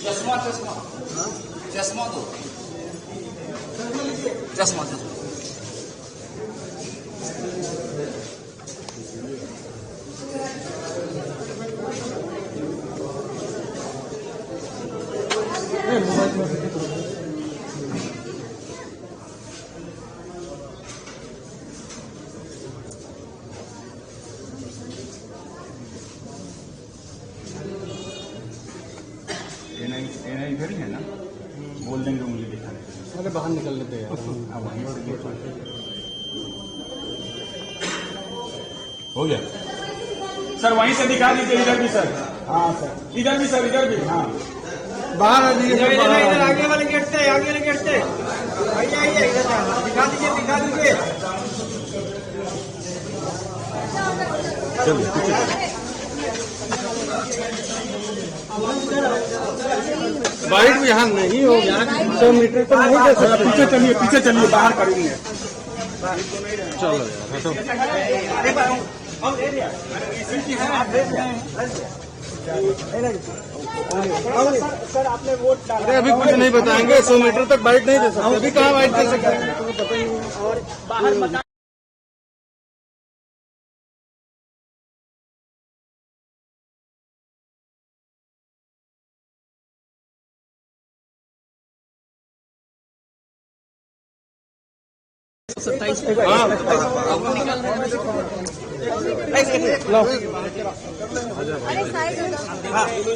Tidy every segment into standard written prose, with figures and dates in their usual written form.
चश्मा चश्मा चश्मा दो, चश्मा चश्मा इधर ही है ना, बोल देंगे उंगली दिखाने। अरे बाहर निकल लेते हैं हो गया सर, वहीं से दिखा दीजिए। इधर भी सर, हाँ सर, इधर भी सर, इधर भी। हाँ बाहर आ जाइए सर, बाहर इधर आगे वाले गेट से, आगे वाले गेट से आइए आइए, इधर दिखा दीजिए, दिखा दीजिए। चलिए पीछे। बाइट भी यहाँ नहीं हो, 100 मीटर तो नहीं दे सकते। पीछे चलिए, पीछे चलिए, बाहर करेंगे। चलो यार हटो। सर आपने वोट डाला, अरे अभी कुछ नहीं बताएंगे, 100 मीटर तक बाइट नहीं दे सकते। अभी कहाँ बाइट दे सकते हैं, तो पता ही नहीं। और बाहर बता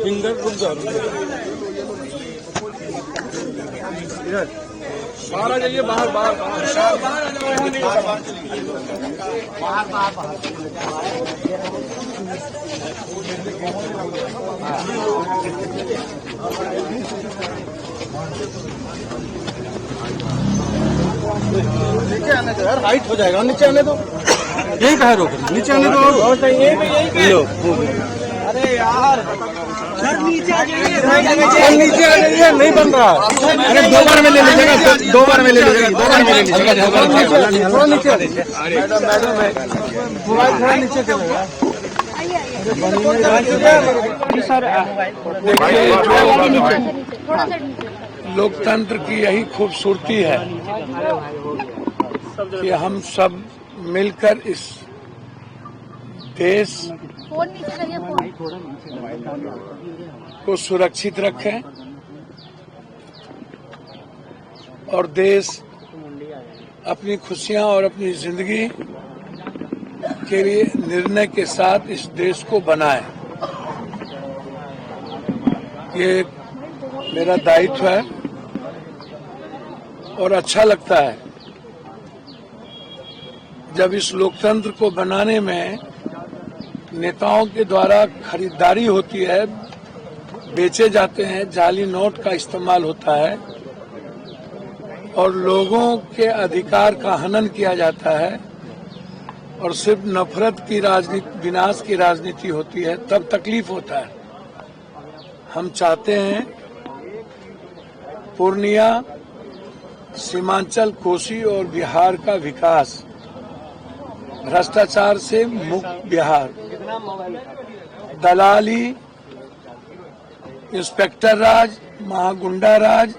फिंगर रुक जाओ, इधर बाहर आ जाइए, बाहर बाहर नीचे आने दो यार, हाइट हो जाएगा। नीचे आने दो, यही कहा रोक, नीचे आने दो। और यही लो, अरे यार सर नीचे आ जाइए, नीचे आ जाइए, नहीं बन रहा। अरे 2 बार में ले लीजिएगा, 2 बार में ले लीजिएगा, 2 बार में ले लीजिएगा। थोड़ा नीचे मोबाइल थोड़ा नीचे चलेगा। लोकतंत्र की यही खूबसूरती है कि हम सब मिलकर इस देश को सुरक्षित रखें और देश अपनी खुशियां और अपनी जिंदगी के लिए निर्णय के साथ इस देश को बनाए। ये मेरा दायित्व है और अच्छा लगता है जब इस लोकतंत्र को बनाने में नेताओं के द्वारा खरीदारी होती है, बेचे जाते हैं, जाली नोट का इस्तेमाल होता है और लोगों के अधिकार का हनन किया जाता है और सिर्फ नफरत की राजनीति, विनाश की राजनीति होती है, तब तकलीफ होता है। हम चाहते हैं पूर्णिया, सीमांचल, कोसी और बिहार का विकास, भ्रष्टाचार से मुक्त बिहार, दलाली, इंस्पेक्टर राज, महागुंडा राज,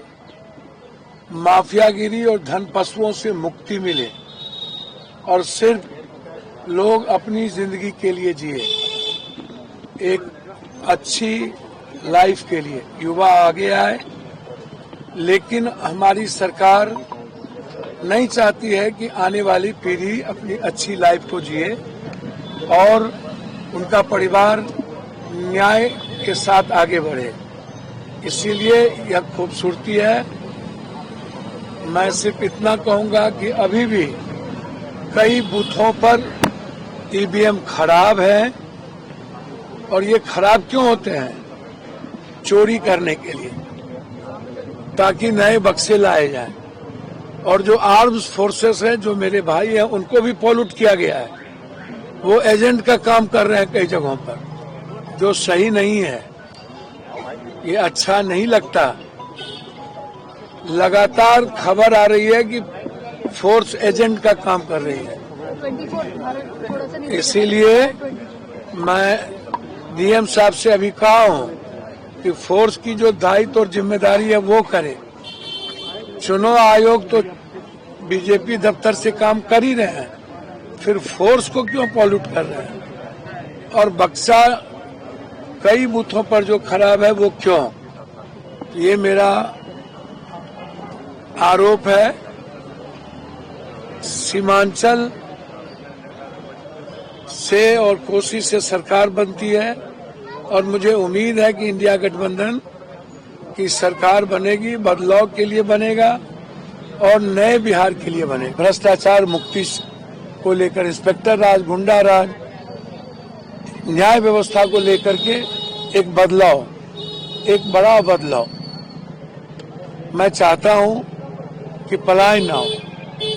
माफियागिरी और धन पशुओं से मुक्ति मिले और सिर्फ लोग अपनी जिंदगी के लिए जिए, एक अच्छी लाइफ के लिए युवा आगे आए। लेकिन हमारी सरकार नहीं चाहती है कि आने वाली पीढ़ी अपनी अच्छी लाइफ को जिए और उनका परिवार न्याय के साथ आगे बढ़े। इसीलिए यह खूबसूरती है। मैं सिर्फ इतना कहूंगा कि अभी भी कई बूथों पर ईवीएम खराब है और ये खराब क्यों होते हैं? चोरी करने के लिए, ताकि नए बक्से लाए जाएं। और जो आर्म्स फोर्सेस हैं, जो मेरे भाई हैं, उनको भी पॉल्यूट किया गया है। वो एजेंट का काम कर रहे हैं कई जगहों पर, जो सही नहीं है। ये अच्छा नहीं लगता। लगातार खबर आ रही है कि फोर्स एजेंट का काम कर रही है। इसीलिए मैं डीएम साहब से अभी कहा हूं कि फोर्स की जो दायित्व और जिम्मेदारी है वो करे। चुनाव आयोग तो बीजेपी दफ्तर से काम कर ही रहे हैं, फिर फोर्स को क्यों पॉल्यूट कर रहे हैं? और बक्सा कई बूथों पर जो खराब है वो क्यों? ये मेरा आरोप है। सीमांचल से और कोसी से सरकार बनती है और मुझे उम्मीद है कि इंडिया गठबंधन की सरकार बनेगी, बदलाव के लिए बनेगा और नए बिहार के लिए बनेगा। भ्रष्टाचार मुक्ति को लेकर, इंस्पेक्टर राज, गुंडा राज, न्याय व्यवस्था को लेकर के एक बदलाव, एक बड़ा बदलाव मैं चाहता हूं कि पलायन ना हो,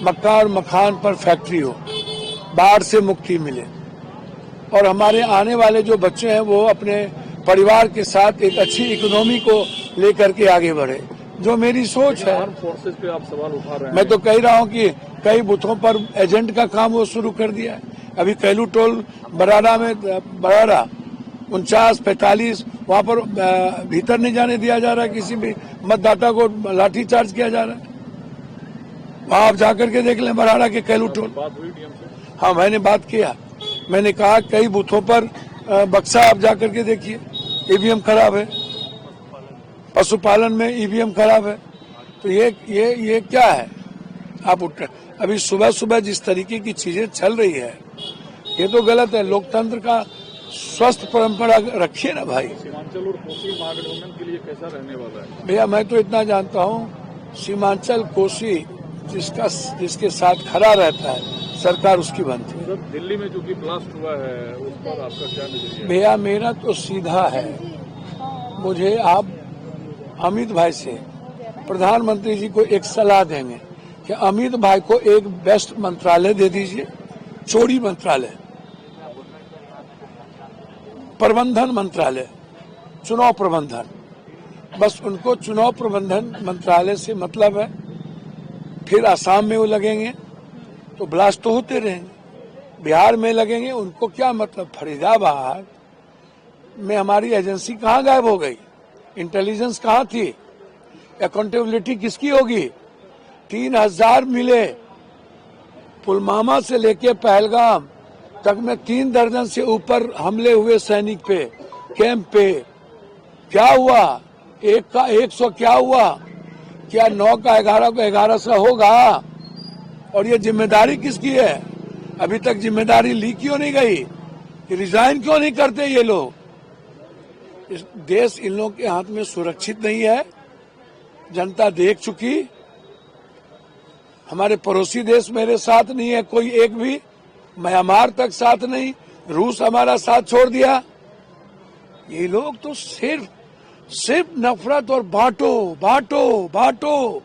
मक्का और मखान पर फैक्ट्री हो, बाढ़ से मुक्ति मिले और हमारे आने वाले जो बच्चे हैं वो अपने परिवार के साथ एक अच्छी इकोनॉमी को लेकर के आगे बढ़े, जो मेरी सोच है। फोर्सेस पे आप सवाल उठा रहे हैं। मैं तो कह रहा हूं कि कई बूथों पर एजेंट का काम वो शुरू कर दिया है। अभी कैलू टोल बराड़ा में 49-45 वहां पर भीतर नहीं जाने दिया जा रहा है, किसी भी मतदाता को लाठी चार्ज किया जा रहा है। वहां आप जाकर के देख लें बराड़ा के कैलू टोल। बात हुई डीएम से? हाँ, मैंने बात किया। मैंने कहा कई बूथों पर बक्सा आप जाकर के देखिए, ईवीएम खराब है, पशुपालन में ईवीएम खराब है। तो ये क्या है? आप उठ अभी सुबह सुबह जिस तरीके की चीजें चल रही है ये तो गलत है। लोकतंत्र का स्वस्थ परंपरा रखिए ना भाई। सीमांचल और कोसी महागठबंधन के लिए कैसा रहने वाला है? भैया मैं तो इतना जानता हूँ, सीमांचल कोसी जिसके साथ खड़ा रहता है सरकार उसकी बनती है। सर, दिल्ली में जो कि ब्लास्ट हुआ है उस पर आपका क्या नजरिया है? भैया मेरा तो सीधा है, मुझे आप अमित भाई से प्रधानमंत्री जी को एक सलाह देंगे कि अमित भाई को एक बेस्ट मंत्रालय दे दीजिए, चोरी मंत्रालय, प्रबंधन मंत्रालय, चुनाव प्रबंधन, बस उनको चुनाव प्रबंधन मंत्रालय से मतलब है। फिर आसाम में वो लगेंगे तो ब्लास्ट तो होते रहेंगे, बिहार में लगेंगे उनको क्या मतलब। फरीदाबाद में हमारी एजेंसी कहाँ गायब हो गई? इंटेलिजेंस कहाँ थी? अकाउंटेबिलिटी किसकी होगी? 3000 मिले, पुलवामा से लेके पहलगाम तक में 3 दर्जन से ऊपर हमले हुए सैनिक पे, कैंप पे। क्या हुआ? 1 का 100 क्या हुआ? क्या 9 का 11 को 1100 होगा? और ये जिम्मेदारी किसकी है? अभी तक जिम्मेदारी ली क्यों नहीं गई? रिजाइन क्यों नहीं करते ये लोग? इस देश इन लोगों के हाथ में सुरक्षित नहीं है, जनता देख चुकी। हमारे पड़ोसी देश मेरे साथ नहीं है कोई एक भी, म्यांमार तक साथ नहीं, रूस हमारा साथ छोड़ दिया। ये लोग तो सिर्फ नफरत और बांटो बांटो बांटो